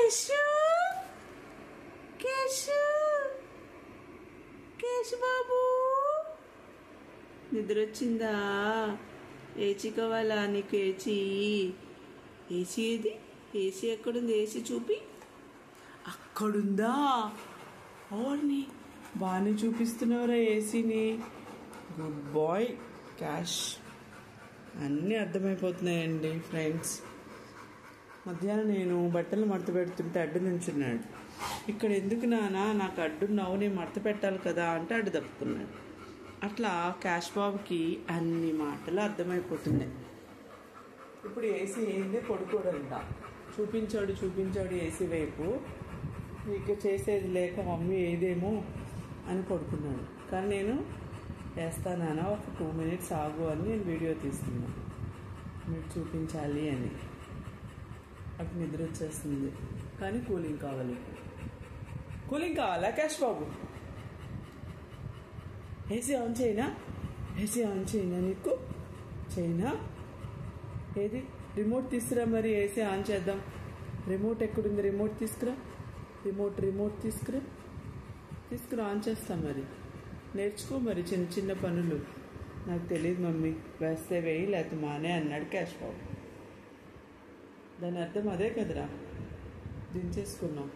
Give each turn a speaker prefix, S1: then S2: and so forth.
S1: కేశు కేశు కేశు బాబు నిద్ర వచ్చిందా? ఏసీ కావాలా నీకు? ఏసీ ఏసీ ఏది? ఏసీ ఎక్కడుంది? ఏసీ చూపి. అక్కడుందా? ఓర్ని బాగానే చూపిస్తున్నావురా ఏసీని. Good boy cash. అన్నీ అర్థమైపోతున్నాయండి ఫ్రెండ్స్. మధ్యాహ్నం నేను బట్టలు మడత పెడుతుంటే అడ్డు నుంచున్నాడు. ఇక్కడ ఎందుకు నానా, నాకు అడ్డున్నావు, నేను మడత పెట్టాలి కదా అంటే అడ్డు తప్పుకున్నాడు. అట్లా క్యాష్ బాబుకి అన్ని మాటలు అర్థమైపోతున్నాయి. ఇప్పుడు ఏసీ ఏంది? పడుకోడంట. చూపించాడు ఏసీ వైపు. ఇక చేసేది లేక మమ్మీ ఏదేమో అని పడుకున్నాడు. కానీ నేను వేస్తానా ఒక 2 minutes ఆగు అని నేను వీడియో తీస్తున్నాను, మీరు చూపించాలి అని. అటు నిద్ర వచ్చేస్తుంది కానీ కూలింగ్ కావాలి. కూలింగ్ కావాలా క్యాష్ బాబు? ఏసీ ఆన్ చేయనా? ఏసీ ఆన్ చేయనా నీకు? చేయనా? ఏది రిమోట్ తీసుకురా, మరి ఏసీ ఆన్ చేద్దాం. రిమోట్ ఎక్కడుంది? రిమోట్ తీసుకురా. రిమోట్ తీసుకురా ఆన్ చేస్తాం. మరి నేర్చుకో మరి చిన్న చిన్న పనులు. నాకు తెలియదు మమ్మీ, వేస్తే వేయి లేకపోతే మానే అన్నాడు క్యాష్ బాబు. దాని అర్థం అదే కదరా, దించేసుకున్నాం.